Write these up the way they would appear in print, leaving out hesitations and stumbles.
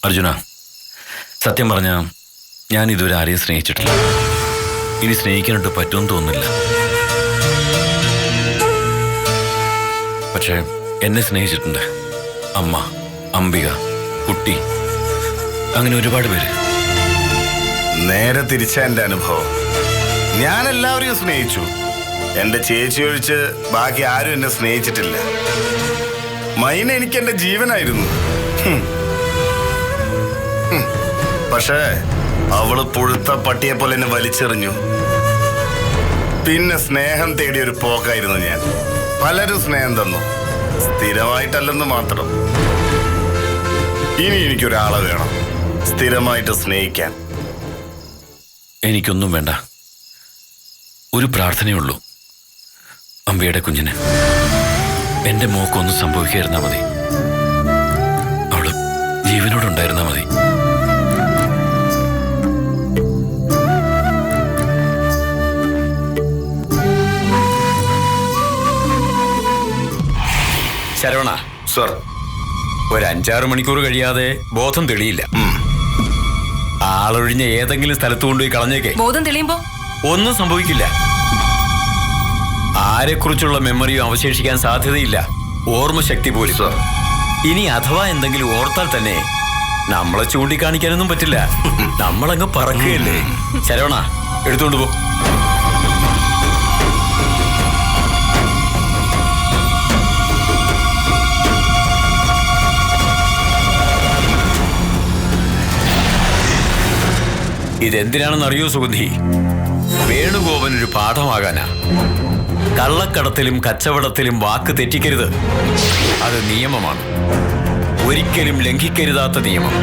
അർജുന, സത്യം പറഞ്ഞാൽ ഞാൻ ഇതുവരെ ആരെയും സ്നേഹിച്ചിട്ടില്ല. ഇനി സ്നേഹിക്കാനായിട്ട് പറ്റുമെന്ന് തോന്നുന്നില്ല. പക്ഷേ എന്നെ സ്നേഹിച്ചിട്ടുണ്ട്. അമ്മ, അംബിക, കുട്ടി, അങ്ങനെ ഒരുപാട് പേര്. നേരെ തിരിച്ച എൻ്റെ അനുഭവം. ഞാൻ എല്ലാവരെയും സ്നേഹിച്ചു. എൻ്റെ ചേച്ചി ഒഴിച്ച് ബാക്കി ആരും എന്നെ സ്നേഹിച്ചിട്ടില്ല. മൈന എനിക്ക് എൻ്റെ ജീവനായിരുന്നു. പക്ഷേ അവള് പുഴുത്ത പട്ടിയെ പോലെ എന്നെ വലിച്ചെറിഞ്ഞു. പിന്നെ സ്നേഹം തേടിയ ഒരു പോക്കായിരുന്നു ഞാൻ. പലരും സ്നേഹം തന്നു, സ്ഥിരമായിട്ടല്ലെന്ന് മാത്രം. ഇനി എനിക്കൊരാളെ വേണം സ്ഥിരമായിട്ട് സ്നേഹിക്കാൻ. എനിക്കൊന്നും വേണ്ട. ഒരു പ്രാർത്ഥനയുള്ളൂ. അമ്പയുടെ കുഞ്ഞിന്, എൻ്റെ മോക്കൊന്നും സംഭവിക്കാതിരുന്നാ മതി. അവള് ജീവനോടുണ്ടായിരുന്നാ മതി. ശരവണ സർ, ഒരു 5-6 മണിക്കൂർ കഴിയാതെ ബോധം തെളിയില്ല. ആളൊഴിഞ്ഞ ഏതെങ്കിലും സ്ഥലത്ത് കൊണ്ടുപോയി കളഞ്ഞേക്കേ. ബോധം തെളിയുമ്പോ ഒന്നും സംഭവിക്കില്ല. ആരെക്കുറിച്ചുള്ള മെമ്മറിയും അവശേഷിക്കാൻ സാധ്യതയില്ല. ഓർമ്മശക്തി പോലും. സർ, ഇനി അഥവാ എന്തെങ്കിലും ഓർത്താൽ തന്നെ നമ്മളെ ചൂണ്ടിക്കാണിക്കാനൊന്നും പറ്റില്ല. നമ്മളങ്ങ് പറക്കുകയല്ലേ. ശരവണ, എടുത്തുകൊണ്ട് പോ. ഇതെന്തിനാണെന്ന് അറിയോ സുഗന്ധി? വേണുഗോപനൊരു പാഠമാകാനാ. കള്ളക്കടത്തിലും കച്ചവടത്തിലും വാക്ക് തെറ്റിക്കരുത്. അത് നിയമമാണ്. ഒരിക്കലും ലംഘിക്കരുതാത്ത നിയമം.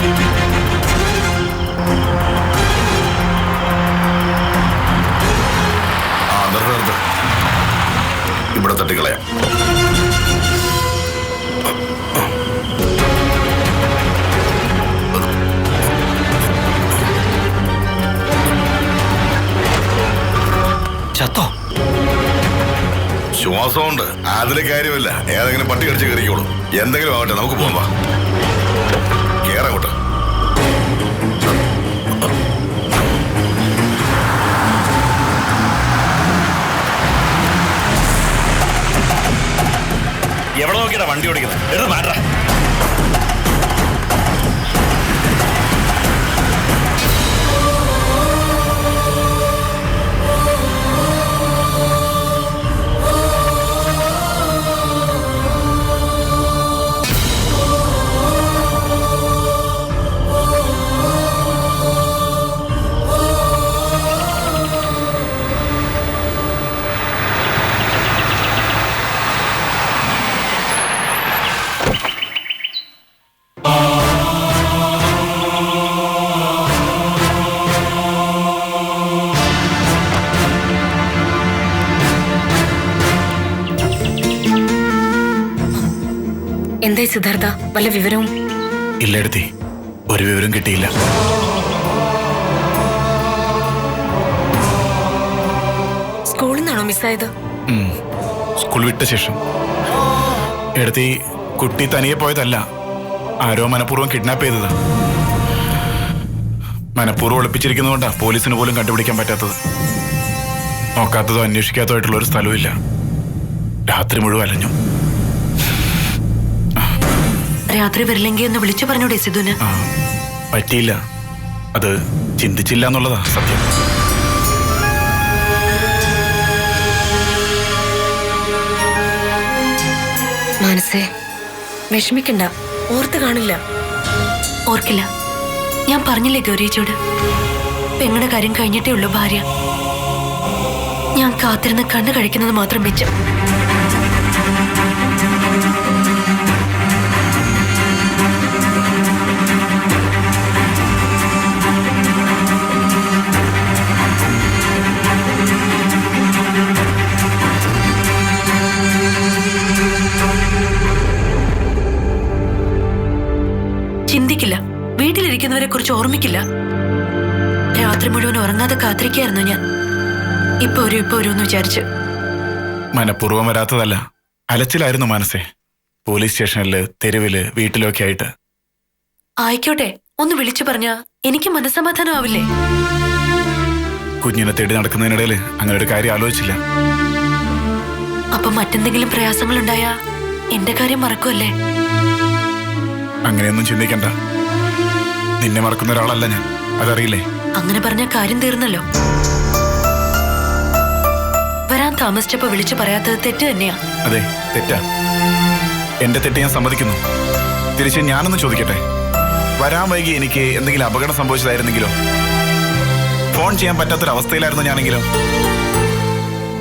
ഇവിടെ തട്ടിക്കളയാം. ചത്തോ? ശ്വാസമുണ്ട്, അതിന് കാര്യമില്ല. ഏതെങ്കിലും പട്ടി കടിച്ച് കയറിക്കോളൂ. എന്തെങ്കിലും ആവട്ടെ, നമുക്ക് പോവാ. കേറങ്ങോട്ട്. എവിടെ നോക്കിയാ വണ്ടി ഓടിക്കുന്നത്? എടുത്ത് മാറ്റാ. എന്തായി സിദ്ധാർത്ഥ, വല്ല വിവരവും? ഇല്ലടുത്തി, ഒരു വിവരം കിട്ടിയില്ല. സ്കൂളിൽ നിന്നാണോ മിസ്സായത്? സ്കൂൾ വിട്ട ശേഷം. എടുത്തി, കുട്ടി തനിയെ പോയതല്ല. ആരോ മനഃപൂർവ്വം കിഡ്നാപ്പ് ചെയ്തതാ. മനഃപൂർവ്വം ഒളിപ്പിച്ചിരിക്കുന്നതുകൊണ്ടാ പോലീസിന് പോലും കണ്ടുപിടിക്കാൻ പറ്റാത്തത്. നോക്കാത്തതോ അന്വേഷിക്കാത്തോ ആയിട്ടുള്ള ഒരു സ്ഥലവും ഇല്ല. രാത്രി മുഴുവൻ അലഞ്ഞു. രാത്രി വരില്ലെങ്കിൽ ഒന്ന് വിളിച്ചു പറഞ്ഞൂടെ സിധുന്? പറ്റിയില്ല. അത് ചിന്തിച്ചില്ല എന്നുള്ളതാ സത്യം. മനസ്സേ, വിഷമിക്കണ്ട. ഓർത്ത് കാണില്ല. ഓർക്കില്ല. ഞാൻ പറഞ്ഞില്ലേ ഗൗരിച്ചോട്, പെങ്ങളുടെ കാര്യം കഴിഞ്ഞിട്ടേ ഉള്ളൂ ഭാര്യ. ഞാൻ കാത്തിരുന്ന് കണ്ണു കഴിക്കുന്നത് മാത്രം വെച്ച്. ചിന്തിക്കില്ല. വീട്ടിലിരിക്കുന്നവരെ കുറിച്ച് ഓർമ്മിക്കില്ല. രാത്രി മുഴുവൻ ഉറങ്ങാതെ കാത്തിരിക്കായിരുന്നു ഞാൻ. ഇപ്പൊ ഒരു എന്ന് വിചാരിച്ച്. മനഃപൂർവ്വം വരാത്തതല്ല, അലച്ചിലായിരുന്നു മനസ്സേ. പോലീസ് സ്റ്റേഷനില്, തെരുവില്, വീട്ടിലൊക്കെ ആയിട്ട്. ആയിക്കോട്ടെ, ഒന്ന് വിളിച്ചു പറഞ്ഞാ എനിക്ക് മനസ്സമാധാനമാവില്ലേ? കുഞ്ഞിനെ തേടി നടക്കുന്നതിനിടയിൽ അങ്ങനെ ഒരു കാര്യം ആലോചിച്ചില്ല. അപ്പൊ മറ്റെന്തെങ്കിലും പ്രയാസങ്ങൾ ഉണ്ടായാ എന്റെ കാര്യം മറക്കുമല്ലേ? അങ്ങനെയൊന്നും ചിന്തിക്കണ്ട. നിന്നെ മറക്കുന്ന ഒരാളല്ല ഞാൻ, അതറിയില്ലേ? അങ്ങനെ പറഞ്ഞ കാര്യം തീർന്നല്ലോ. വരാൻ താമസിച്ചപ്പോ വിളിച്ചു പറയാത്തത് തെറ്റ് തന്നെയാ. അതെ, തെറ്റാ. എന്റെ തെറ്റ് ഞാൻ സമ്മതിക്കുന്നു. തിരിച്ച് ഞാനൊന്ന് ചോദിക്കട്ടെ, വരാൻ വൈകി എനിക്ക് എന്തെങ്കിലും അപകടം സംഭവിച്ചതായിരുന്നെങ്കിലോ? ഫോൺ ചെയ്യാൻ പറ്റാത്തൊരവസ്ഥയിലായിരുന്നു ഞാനെങ്കിലോ?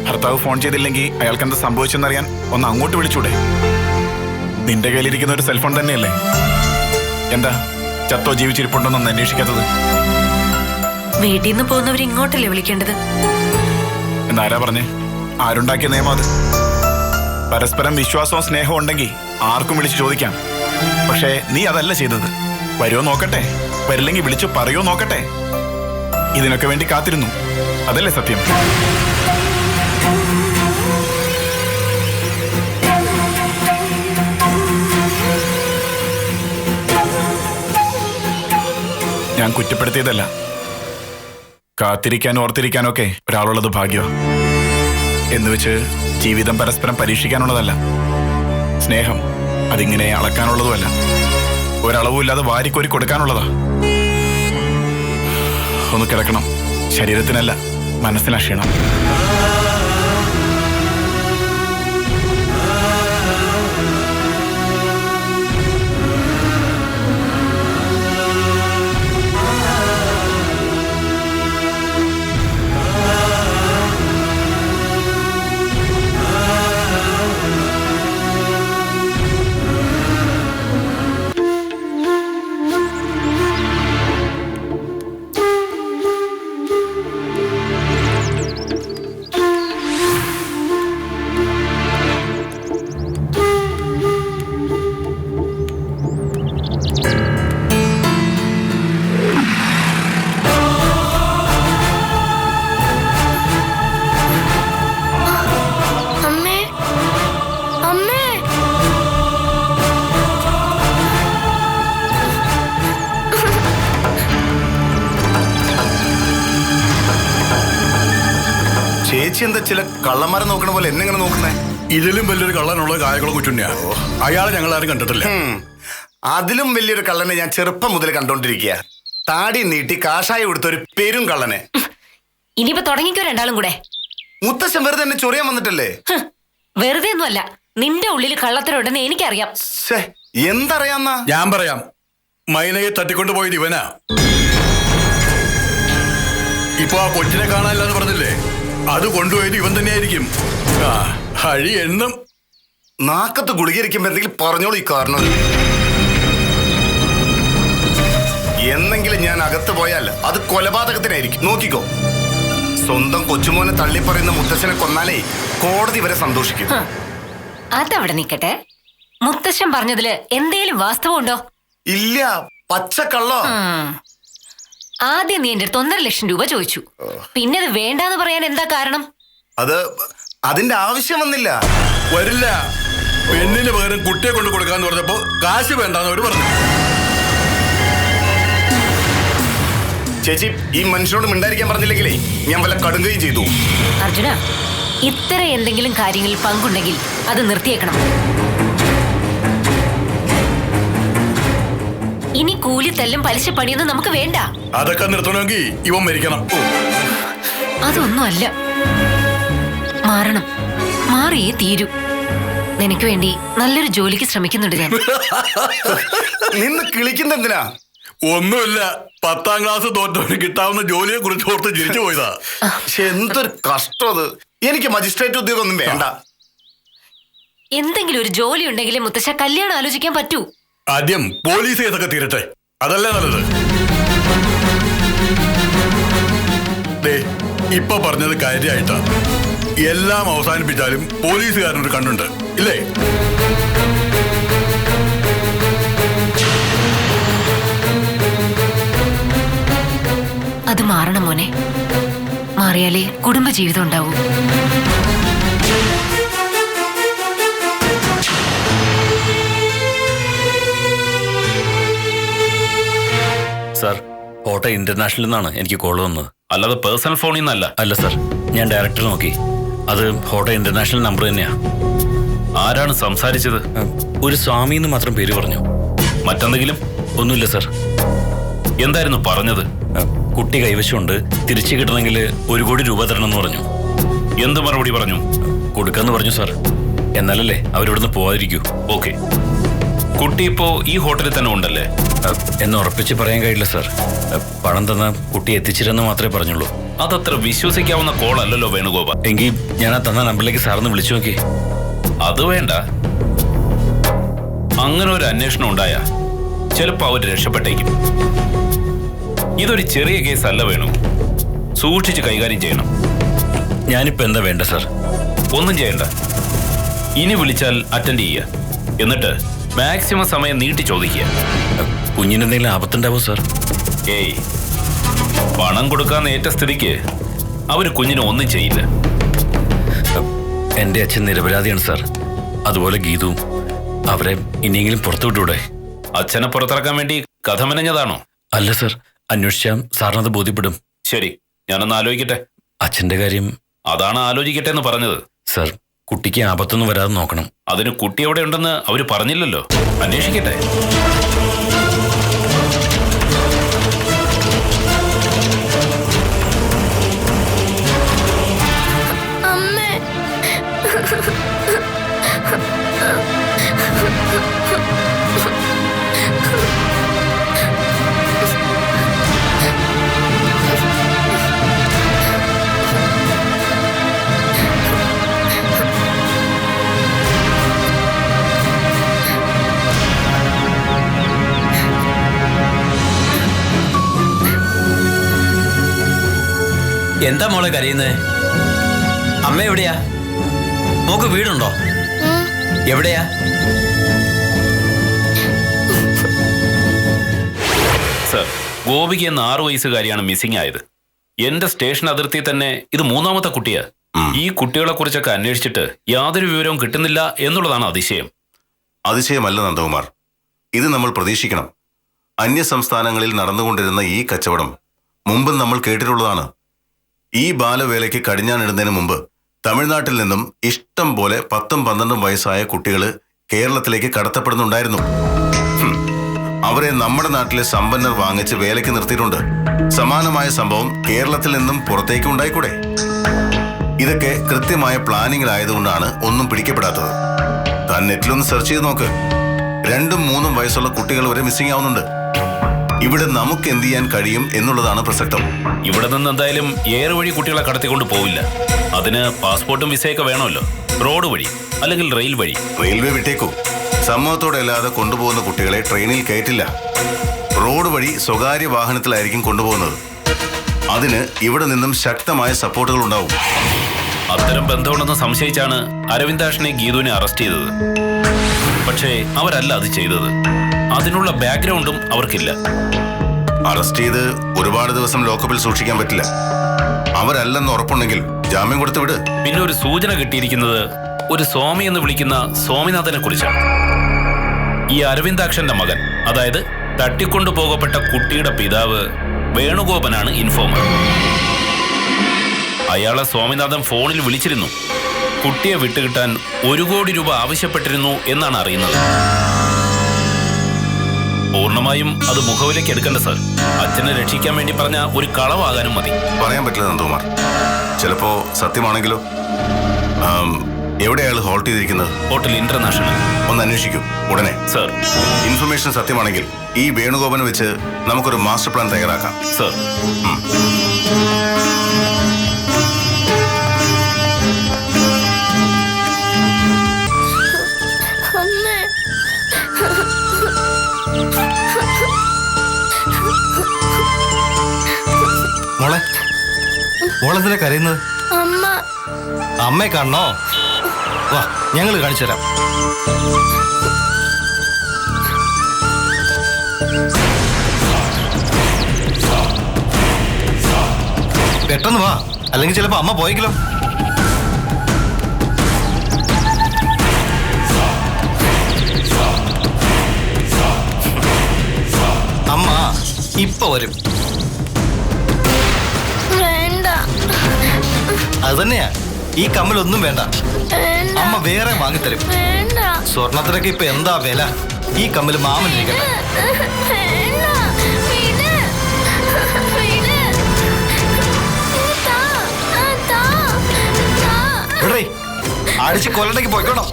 ഭർത്താവ് ഫോൺ ചെയ്തില്ലെങ്കിൽ അയാൾക്ക് എന്താ സംഭവിച്ചെന്നറിയാൻ ഒന്ന് അങ്ങോട്ട് വിളിച്ചൂടെ? നിന്റെ കയ്യിലിരിക്കുന്ന ഒരു സെൽഫോൺ തന്നെയല്ലേ? എന്താ ചത്തോ ജീവിച്ചിരിപ്പുണ്ടോന്നൊന്ന് അന്വേഷിക്കാത്തത്? വീട്ടിൽ നിന്ന് പോകുന്നവർ ഇങ്ങോട്ടല്ലേ വിളിക്കേണ്ടത്? എന്നാരാ പറഞ്ഞേ? ആരുണ്ടാക്കിയ നിയമം അത്? പരസ്പരം വിശ്വാസവും സ്നേഹവും ഉണ്ടെങ്കിൽ ആർക്കും വിളിച്ച് ചോദിക്കാം. പക്ഷേ നീ അതല്ല ചെയ്തത്. വരുമോ നോക്കട്ടെ, വരില്ലെങ്കിൽ വിളിച്ചു പറയോ നോക്കട്ടെ. ഇതിനൊക്കെ വേണ്ടി കാത്തിരുന്നു, അതല്ലേ സത്യം? ഞാൻ കുറ്റപ്പെടുത്തിയതല്ല. കാത്തിരിക്കാനും ഓർത്തിരിക്കാനും ഒക്കെ ഒരാളുള്ളത് ഭാഗ്യമാണ്. എന്നുവെച്ച് ജീവിതം പരസ്പരം പരീക്ഷിക്കാനുള്ളതല്ല. സ്നേഹം അതിങ്ങനെ അളക്കാനുള്ളതുമല്ല. ഒരളവുമില്ലാതെ വാരിക്കോരി കൊടുക്കാനുള്ളതാ. ഒന്ന് കിടക്കണം. ശരീരത്തിനല്ല, മനസ്സിനാ ക്ഷീണം. ചേച്ചി എന്താ ചില കള്ളന്മാരെ നോക്കണ പോലെ എന്നെങ്ങനെ നോക്കുന്നേ? ഇതിലും വലിയൊരു കള്ളനുള്ള കായകുളം കുറ്റുണ്ണിയാ. അയാളെ ഞങ്ങൾ ആരും കണ്ടിട്ടില്ല. അതിലും വലിയൊരു കള്ളനെ ഞാൻ ചെറുപ്പം മുതൽ കണ്ടോണ്ടിരിക്കുക. താടി നീട്ടി കാഷായം എടുത്ത ഒരു പെരും കള്ളനെ. ഇനിയിപ്പോ തുടങ്ങിക്കോ രണ്ടാളും കൂടെ. മുത്തശ്ശൻ വെറുതെ എന്നെ ചൊറിയാൻ വന്നിട്ടല്ലേ? വെറുതെ ഒന്നുമല്ല, നിന്റെ ഉള്ളിൽ കള്ളത്തരമുണ്ടെന്ന് എനിക്കറിയാം. എന്തറിയാന്നാ? ഞാൻ പറയാം. മൈനയെ തട്ടിക്കൊണ്ടുപോയത് ഇവനാ. ഇപ്പൊ ആ കൊച്ചിനെ കാണാനില്ലെന്ന് പറഞ്ഞില്ലേ, അത് കൊണ്ടുപോയത് ഇവൻ തന്നെയായിരിക്കും. ഹഴി എന്നും നാക്കത്ത് ഗുളികരിക്കുമ്പോ എന്തെങ്കിലും പറഞ്ഞോളൂ. ഈ കാരണം എന്നെങ്കിലും ഞാൻ അകത്ത് പോയാൽ അത് കൊലപാതകത്തിനായിരിക്കും. നോക്കിക്കോ, സ്വന്തം കൊച്ചുമോനെ തള്ളിപ്പറയുന്ന മുത്തശ്ശനെ കൊന്നാലേ കോടതി വരെ സന്തോഷിക്കും. അതവിടെ നിക്കട്ടെ. മുത്തശ്ശൻ പറഞ്ഞതില് എന്തേലും വാസ്തവമുണ്ടോ? ഇല്ല, പച്ചക്കള്ളോ. ആദ്യം നീ എന്റെ അടുത്ത് 1.5 ലക്ഷം രൂപ ചോദിച്ചു. പിന്നെ അത് വേണ്ടാന്ന് പറയാൻ എന്താ കാരണം? അതിന്റെ ആവശ്യം വന്നില്ല. വരില്ല. പെണ്ണിന് പകരം കുട്ടിയെ കൊണ്ട് കൊടുക്കാന്ന് പറഞ്ഞപ്പോ കാശ് വേണ്ടാന്ന് അവര് പറഞ്ഞു. ചേച്ചി, ഈ മനുഷ്യനോട് മിണ്ടായിരിക്കാൻ പറഞ്ഞില്ലെങ്കിലേ ഞാൻ വല്ല കടുങ്കയും ചെയ്തു. അർജുന, ഇത്തരം എന്തെങ്കിലും കാര്യങ്ങളിൽ പങ്കുണ്ടെങ്കിൽ അത് നിർത്തിയേക്കണം. ഇനി കൂലി തല്ലും പലിശ പണിയൊന്നും നമുക്ക് വേണ്ട. അതൊക്കെ നിർത്തണമെങ്കിൽ ഇവൻ മരിക്കണം. അതൊന്നുമല്ല, മാറണം. മാറിയേ തീരൂ. നിനക്ക് വേണ്ടി നല്ലൊരു ജോലിക്ക് ശ്രമിക്കുന്നുണ്ട് ഞാൻ. നിന്ന് കിളിക്കുന്ന എന്തിനാ? ഒന്നുമില്ല, 10ാം ക്ലാസ് തോറ്റവന് കിട്ടാവുന്ന ജോലിയെ കുറിച്ച് ഓർത്ത് ചിരിച്ചു പോയതാ. പക്ഷെ എന്തൊരു കഷ്ടം അത്. എനിക്ക് മജിസ്ട്രേറ്റ് ഉദ്യോഗം ഒന്നും വേണ്ട. എന്തെങ്കിലും ഒരു ജോലി ഉണ്ടെങ്കിലേ മുത്തശ്ശ കല്യാണം ആലോചിക്കാൻ പറ്റൂ. ആദ്യം പോലീസ് കേസൊക്കെ തീരട്ടെ, അതല്ലേ നല്ലത്. ഇപ്പൊ പറഞ്ഞത് കാര്യമായിട്ടാ. എല്ലാം അവസാനിപ്പിച്ചാലും പോലീസുകാരനൊരു കണ്ണുണ്ട്, ഇല്ലേ? അത് മാറണം മോനെ. മാറിയാലേ കുടുംബജീവിതം ഉണ്ടാവൂ. സാർ കോട്ടയം ഇന്റർനാഷണലിൽ നിന്നാണ് എനിക്ക് കോൾ വന്നത്. അല്ലാതെ പേഴ്സണൽ ഫോണിൽ നിന്നല്ല. അല്ല സാർ, ഞാൻ ഡയറക്ടർ നോക്കി, അത് കോട്ടയം ഇന്റർനാഷണൽ നമ്പർ തന്നെയാ. ആരാണ് സംസാരിച്ചത്? ഒരു സ്വാമി എന്ന് മാത്രം പേര് പറഞ്ഞു. മറ്റെന്തെങ്കിലും? ഒന്നുമില്ല സാർ. എന്തായിരുന്നു പറഞ്ഞത്? കുട്ടി കൈവശമുണ്ട്, തിരിച്ചു കിട്ടണമെങ്കിൽ 1 കോടി രൂപ തരണം എന്ന് പറഞ്ഞു. എന്ത് മറുപടി പറഞ്ഞു? കൊടുക്കാന്ന് പറഞ്ഞു സാർ. എന്നാലല്ലേ അവരിവിടുന്ന് പോവാതിരിക്കൂ. ഓക്കെ. കുട്ടി ഇപ്പോ ഈ ഹോട്ടലിൽ തന്നെ ഉണ്ടല്ലേ? എന്ന് ഉറപ്പിച്ച് പറയാൻ കഴിയില്ല സാർ. പണം തന്ന കുട്ടി എത്തിച്ചിരുന്ന് മാത്രമേ പറഞ്ഞുള്ളൂ. അതത്ര വിശ്വസിക്കാവുന്ന കോൾ അല്ലല്ലോ വേണുഗോപാൽ. എങ്കിൽ ഞാൻ ആ തന്ന നമ്പറിലേക്ക് സാറിന് വിളിച്ചു നോക്കി. അത് വേണ്ട. അങ്ങനെ ഒരു അന്വേഷണം ഉണ്ടായ ചിലപ്പോ അവർ രക്ഷപ്പെട്ടേക്കും. ഇതൊരു ചെറിയ കേസ് അല്ല വേണു, സൂക്ഷിച്ച് കൈകാര്യം ചെയ്യണം. ഞാനിപ്പോ എന്താ വേണ്ട സാർ? ഒന്നും ചെയ്യണ്ട. ഇനി വിളിച്ചാൽ അറ്റൻഡ് ചെയ്യുക. എന്നിട്ട് മാക്സിമം സമയം നീട്ടി ചോദിക്കുക. കുഞ്ഞിനെന്തെങ്കിലും ആപത്തുണ്ടാവോ സാർ? ഏയ്, പണം കൊടുക്കാൻ ഏറ്റ സ്ഥിതിക്ക് അവര് കുഞ്ഞിനെ ഒന്നും ചെയ്യില്ല. എന്റെ അച്ഛൻ നിരപരാധിയാണ് സാർ. അതുപോലെ ഗീതു. അവരെ ഇനിയെങ്കിലും പുറത്തു വിട്ടൂടെ? അച്ഛനെ പുറത്തിറക്കാൻ വേണ്ടി കഥ മെനഞ്ഞതാണോ? അല്ല സാർ, അന്വേഷിച്ചാൽ സാറിനത് ബോധ്യപ്പെടും. ശരി, ഞാനൊന്ന് ആലോചിക്കട്ടെ. അച്ഛന്റെ കാര്യം? അതാണ് ആലോചിക്കട്ടെ എന്ന് പറഞ്ഞത്. സാർ, കുട്ടിക്ക് ആപത്തൊന്നും വരാതെ നോക്കണം. അതിന് കുട്ടി എവിടെ ഉണ്ടെന്ന് അവര് പറഞ്ഞില്ലല്ലോ. അന്വേഷിക്കട്ടെ. എന്താ മോളെ കരയുന്നേ? അമ്മ എവിടെയാ? മോക്ക് വീടുണ്ടോ? എവിടെയാ? സർ, ഗോപിക എന്ന 6 വയസ്സുകാരിയാണ് മിസ്സിംഗ് ആയത്. എന്റെ സ്റ്റേഷൻ അതിർത്തി തന്നെ ഇത് 3ാമത്തെ കുട്ടിയാ. ഈ കുട്ടികളെ കുറിച്ചൊക്കെ അന്വേഷിച്ചിട്ട് യാതൊരു വിവരവും കിട്ടുന്നില്ല എന്നുള്ളതാണ് അതിശയം. അതിശയമല്ല നന്ദകുമാർ, ഇത് നമ്മൾ പ്രതീക്ഷിക്കണം. അന്യ സംസ്ഥാനങ്ങളിൽ നടന്നുകൊണ്ടിരുന്ന ഈ കച്ചവടം മുമ്പും നമ്മൾ കേട്ടിട്ടുള്ളതാണ്. ഈ ബാലവേലയ്ക്ക് കടിഞ്ഞാണിടുന്നതിന് മുമ്പ് തമിഴ്നാട്ടിൽ നിന്നും ഇഷ്ടം പോലെ 10ഉം 12ഉം വയസ്സായ കുട്ടികൾ കേരളത്തിലേക്ക് കടത്തപ്പെടുന്നുണ്ടായിരുന്നു. അവരെ നമ്മുടെ നാട്ടിലെ സമ്പന്നർ വാങ്ങിച്ച് വേലയ്ക്ക് നിർത്തിയിട്ടുണ്ട്. സമാനമായ സംഭവം കേരളത്തിൽ നിന്നും പുറത്തേക്ക് ഉണ്ടായിക്കൂടെ? ഇതൊക്കെ കൃത്യമായ പ്ലാനിങ്ങിലായതുകൊണ്ടാണ് ഒന്നും പിടിക്കപ്പെടാത്തത്. താൻ നെറ്റിലൊന്ന് സെർച്ച് ചെയ്ത് നോക്ക്. 2ഉം 3ഉം വയസ്സുള്ള കുട്ടികൾ വരെ മിസ്സിംഗ് ആവുന്നുണ്ട്. ഇവിടെ നമുക്ക് എന്ത് ചെയ്യാൻ കഴിയും എന്നുള്ളതാണ് പ്രസക്തം. ഇവിടെ നിന്ന് എന്തായാലും എയർ വഴി കുട്ടികളെ കടത്തിക്കൊണ്ട് പോവില്ല. അതിന് പാസ്പോർട്ടും വിസയൊക്കെ വേണമല്ലോ. റോഡ് വഴി അല്ലെങ്കിൽ റെയിൽ വഴി. റെയിൽവേ വിട്ടേക്കൂ. സമൂഹത്തോടെ അല്ലാതെ കൊണ്ടുപോകുന്ന കുട്ടികളെ ട്രെയിനിൽ കയറ്റില്ല. റോഡ് വഴി സ്വകാര്യ വാഹനത്തിലായിരിക്കും കൊണ്ടുപോകുന്നത്. അതിന് ഇവിടെ നിന്നും ശക്തമായ സപ്പോർട്ടുകൾ ഉണ്ടാവും. അത്തരം ബന്ധമുണ്ടെന്ന് സംശയിച്ചാണ് അരവിന്ദാഷിനെ ഗീതുവിനെ അറസ്റ്റ് ചെയ്തത്. പക്ഷേ അവരല്ല അത് ചെയ്തത്. അതിനുള്ള ബാക്ക്ഗ്രൗണ്ടും അവർക്കില്ല. അറസ്റ്റ് ചെയ്ത് ഒരുപാട് ദിവസം ലോക്കപ്പിൽ സൂക്ഷിക്കാൻ പറ്റില്ല. അവരല്ലെന്ന് ഉറപ്പുണ്ടെങ്കിൽ ജാമ്യം കൊടുത്തു വിട്. പിന്നെ ഒരു സൂചന കിട്ടിയിരിക്കുന്നത് ഒരു സ്വാമി എന്ന് വിളിക്കുന്ന സ്വാമിനാഥനെ കുറിച്ചാണ്. ഈ അരവിന്ദാക്ഷന്റെ മകൻ, അതായത് തട്ടിക്കൊണ്ടുപോകപ്പെട്ട കുട്ടിയുടെ പിതാവ് വേണുഗോപനാണ് ഇൻഫോമർ. അയാളെ സ്വാമിനാഥൻ ഫോണിൽ വിളിച്ചിരുന്നു. കുട്ടിയെ വിട്ടുകിട്ടാൻ 1 കോടി രൂപ ആവശ്യപ്പെട്ടിരുന്നു എന്നാണ് അറിയുന്നത്. പൂർണ്ണമായും അത് മുഖവിലേക്ക് എടുക്കണ്ട സർ. അച്ഛനെ രക്ഷിക്കാൻ വേണ്ടി പറഞ്ഞ ഒരു കളവാകാനും മതി. പറയാൻ പറ്റില്ല നന്ദകുമാർ, ചിലപ്പോ സത്യമാണെങ്കിലോ. എവിടെയാണ് ഹോൾട്ട് ചെയ്തിരിക്കുന്നത്? Hotel international. ഒന്ന് അന്വേഷിക്കൂ ഉടനെ സർ. ഇൻഫർമേഷൻ സത്യമാണെങ്കിൽ ഈ വേണുഗോപനെ വെച്ച് നമുക്കൊരു മാസ്റ്റർ പ്ലാൻ തയ്യാറാക്കാം സർ. മോളെ, മോളെന്തിനാ കരയുന്നത്? അമ്മയെ കാണണോ? വാ, ഞങ്ങൾ കാണിച്ചു തരാം. പെട്ടെന്ന് വാ, അല്ലെങ്കിൽ ചിലപ്പോ അമ്മ പോയെങ്കിലോ. അമ്മ ഇപ്പൊ വരും. വേണ്ട. അത് തന്നെയാ, ഈ കമ്മലൊന്നും വേണ്ട. അമ്മ വേറെ വാങ്ങിത്തരും. വേണ്ട. സ്വർണത്തിനൊക്കെ ഇപ്പൊ എന്താ വില? ഈ കമ്മല് മാമനിരിക്കട്ടെ. അടിച്ച് കൊല്ലണ്ടേക്ക് പോയിക്കോണം.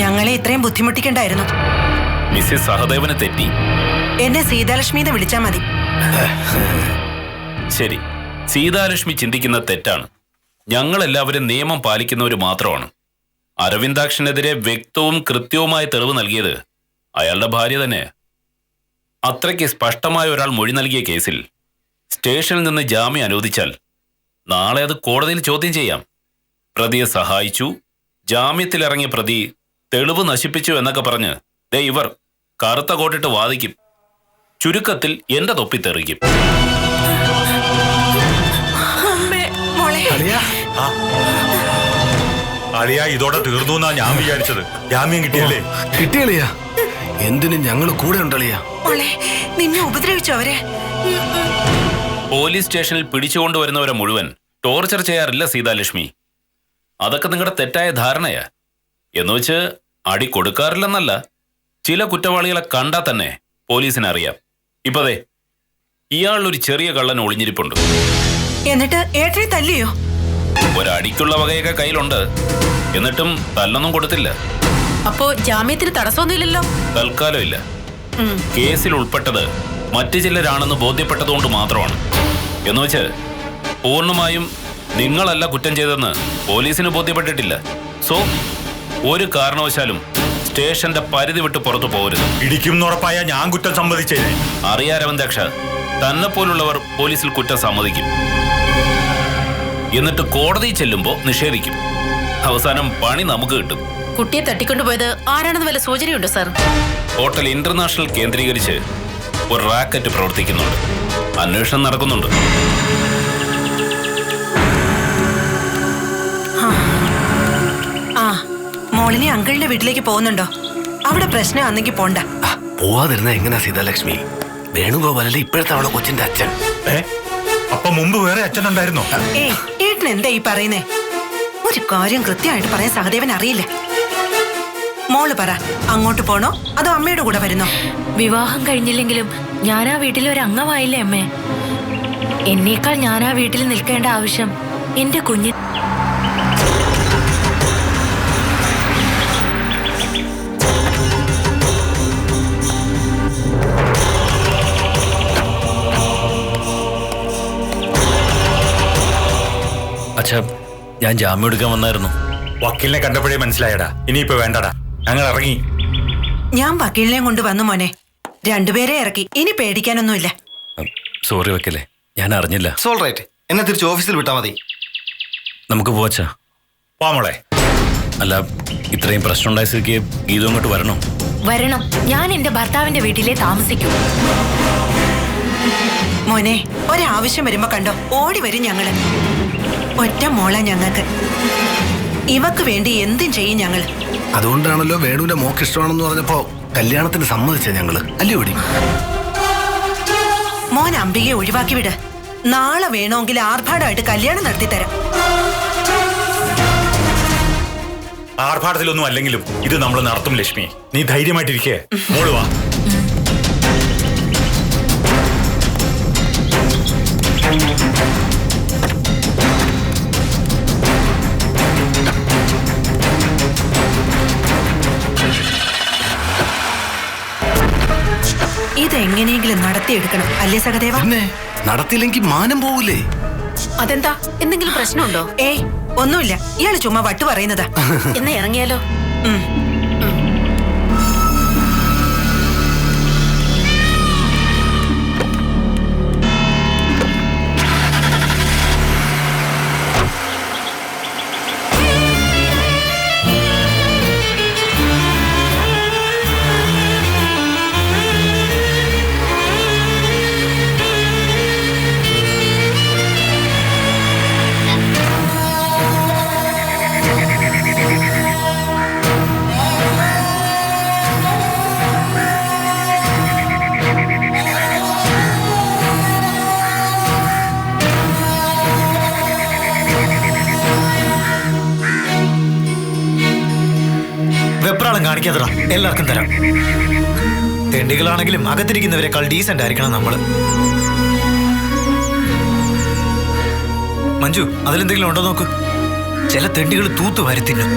ഞങ്ങളെ ഇത്രയും ബുദ്ധിമുട്ടിക്കണ്ടായിരുന്നു. മിസ്സിസ് സഹദേവന് തെറ്റി. എന്നെ സീതാലക്ഷ്മിന്ന് വിളിച്ചാ മതി. ശരി, സീതാലക്ഷ്മി ചിന്തിക്കുന്ന തെറ്റാണ്. ഞങ്ങളെല്ലാവരും നിയമം പാലിക്കുന്നവർ മാത്രമാണ്. അരവിന്ദാക്ഷനെതിരെ വ്യക്തവും കൃത്യവുമായ തെളിവ് നൽകിയത് അയാളുടെ ഭാര്യ തന്നെ. അത്രയ്ക്ക് സ്പഷ്ടമായ ഒരാൾ മൊഴി നൽകിയ കേസിൽ സ്റ്റേഷനിൽ നിന്ന് ജാമ്യം അനുവദിച്ചാൽ നാളെ അത് കോടതിയിൽ ചോദ്യം ചെയ്യാം. പ്രതിയെ സഹായിച്ചു, ജാമ്യത്തിലിറങ്ങിയ പ്രതി തെളിവ് നശിപ്പിച്ചു എന്നൊക്കെ പറഞ്ഞ് ഇവർ കറുത്ത കോട്ടിട്ട് വാദിക്കും. ചുരുക്കത്തിൽ എന്റെ തൊപ്പി തെറിക്കും. അളിയ ഇതോടെ തീർന്നു എന്നാ ഞാൻ വിചാരിച്ചത്. ജാമ്യം കിട്ടിയല്ലേ? കിട്ടിയളിയാ, എന്തിനും ഞങ്ങൾ കൂടെ ഉണ്ടളിയാ. നിന്നെ ഉപദ്രവിച്ചോ അവരെ? പോലീസ് സ്റ്റേഷനിൽ പിടിച്ചുകൊണ്ടുവരുന്നവരെ മുഴുവൻ ടോർച്ചർ ചെയ്യാറില്ല സീതാലക്ഷ്മി. അതൊക്കെ നിങ്ങളുടെ തെറ്റായ ധാരണയാ. എന്നുവെച്ച് അടി കൊടുക്കാറില്ലെന്നല്ല, ചില കുറ്റവാളികളെ കണ്ടാൽ തന്നെ പോലീസിന് അറിയാം. ഇപ്പതേ ഇയാളൊരു ചെറിയ കള്ളൻ ഒളിഞ്ഞിരിപ്പുണ്ട്. എന്നിട്ട് ഏട്ടനെ തല്ലിയോ? ഒരടിക്കുള്ള വകയൊക്കെ കയ്യിലുണ്ട്. എന്നിട്ടും തല്ലൊന്നും കൊടുത്തില്ല. അപ്പോ ജാമ്യത്തിന് തടസ്സമൊന്നുമില്ലല്ലോ? തൽക്കാലം ഇല്ല. കേസിൽ ഉൾപ്പെട്ടത് മറ്റു ചിലരാണെന്ന് ബോധ്യപ്പെട്ടതുകൊണ്ട് മാത്രമാണ്. എന്നുവെച്ച് പൂർണ്ണമായും നിങ്ങളല്ല കുറ്റം ചെയ്തെന്ന് പോലീസിന് ബോധ്യപ്പെട്ടിട്ടില്ല. സോ ഒരു കാരണവശാലും സ്റ്റേഷന്റെ പരിധി വിട്ട് പുറത്തു പോകരുത്. ഇടിക്കും ഉറപ്പായ ഞാൻ കുറ്റം സമ്മതിച്ചേനെ. അറിയാ രവന്തക്ഷ, തന്നെ പോലുള്ളവർ പോലീസിൽ കുറ്റം സമ്മതിക്കും. എന്നിട്ട് കോടതി ചെല്ലുമ്പോൾ നിഷേധിക്കും. അവസാനം പണി നമുക്ക് കിട്ടും. കുട്ടിയെ തട്ടിക്കൊണ്ടുപോയത് ആരാണെന്ന് വല്ല സൂചനയുണ്ടോ സാർ? ഹോട്ടൽ ഇന്റർനാഷണൽ കേന്ദ്രീകരിച്ച് ഒരു റാക്കറ്റ് പ്രവർത്തിക്കുന്നുണ്ട്. അന്വേഷണം നടക്കുന്നുണ്ട്. ആ, മോളിനി അങ്കിളിന്റെ വീട്ടിലേക്ക് പോകുന്നുണ്ടോ? അവിടെ പ്രശ്നമാണെങ്കിൽ പോണ്ട. പോവാതിരുന്ന എങ്ങനാ സീതാലക്ഷ്മി? വേണുഗോപാലല്ലേ ഇപ്പോഴത്തെ അവളെ കൊച്ചിന്റെ അച്ഛൻ. അപ്പൊ മുമ്പ് വേറെ അച്ഛനുണ്ടായിരുന്നോ? ഏയ്, ഏട്ടൻ എന്താ ഈ പറയുന്നേ? ഒരു കാര്യം കൃത്യമായിട്ട് പറയാൻ സഹദേവൻ അറിയില്ല. മോള് പറ, അങ്ങോട്ട് പോണോ അതോ അമ്മയുടെ കൂടെ വരുന്നോ? വിവാഹം കഴിഞ്ഞില്ലെങ്കിലും ഞാൻ ആ വീട്ടിലെ ഒരു അംഗമായില്ലേ അമ്മേ. എന്നേക്കാൾ ഞാൻ ആ വീട്ടിൽ നിൽക്കേണ്ട ആവശ്യം എന്റെ കുഞ്ഞ്. അച്ഛാ, ഞാൻ ജാമ്യം എടുക്കാൻ വന്നായിരുന്നു. വക്കീലിനെ കണ്ടപ്പോഴേ മനസ്സിലായടാ. ഇനിയിപ്പോ വേണ്ടടാ, ഞങ്ങൾ ഇറങ്ങി. ഞാൻ വക്കീലിനെയും കൊണ്ട് വന്നു മോനെ. രണ്ടുപേരെ ഇറക്കി. ഇനി പേടിക്കാനൊന്നുമില്ല. സോറി വക്കീലേ, ഞാൻ അറിഞ്ഞില്ല. സോൾറൈറ്റ്, എന്നെ തിരിച്ച് ഓഫീസിൽ വിട്ടാ മതി. നമുക്ക് പോവാച്ചാ. വാമോളെ. അല്ല, ഇത്രയും പ്രശ്നം ഉണ്ടായ സ്ഥിതിക്ക് ഗീതു അങ്ങോട്ട് വരണോ? വരണം. ഞാൻ എന്റെ ഭർത്താവിന്റെ വീട്ടിലേ താമസിക്കൂ. മോനെ, ഒരാവശ്യം വരുമ്പോ കണ്ടോ ഓടി വരും ഞങ്ങള്. ഒറ്റ മോള ഞങ്ങൾക്ക്. ഇവക്ക് വേണ്ടി എന്തും ചെയ്യും ഞങ്ങള്. അതുകൊണ്ടാണല്ലോ വേണുവിന്റെ മോക്ക് ഇഷ്ടമാണെന്ന് പറഞ്ഞപ്പോ കല്യാണത്തിന് സമ്മതിച്ച ഞങ്ങള് അല്ലേ ഓടി. മോൻ അംബികയെ ഒഴിവാക്കി വിട്. നാളെ വേണമെങ്കിൽ ആർഭാടമായിട്ട് കല്യാണം നടത്തി തരാം. ആർഭാടത്തിലൊന്നും അല്ലെങ്കിലും ഇത് നമ്മൾ നടത്തും ലക്ഷ്മി. നീ ധൈര്യമായിട്ടിരിക്കേ. മോള് വാ. ഇതെങ്ങനെയെങ്കിലും നടത്തിയെടുക്കണം അല്ലേ സഹദേവ? നടത്തിയില്ലെങ്കിൽ മാനം പോവില്ലേ? അതെന്താ, എന്തെങ്കിലും പ്രശ്നമുണ്ടോ? ഏയ്, ഒന്നുമില്ല. ഇയാള് ചുമ്മാ വട്ടു പറയുന്നതാ. എന്നാ ഇറങ്ങിയാലോ? വെപ്രാളം കാണിക്കാതറ, എല്ലാവർക്കും തരാം. തെണ്ടികളാണെങ്കിലും അകത്തിരിക്കുന്നവരെക്കാൾ ഡീസന്റ് ആയിരിക്കണം നമ്മള്. മഞ്ജു, അതിലെന്തെങ്കിലും ഉണ്ടോ നോക്ക്. ചില തെണ്ടികൾ തൂത്തു വാരി തിന്നും.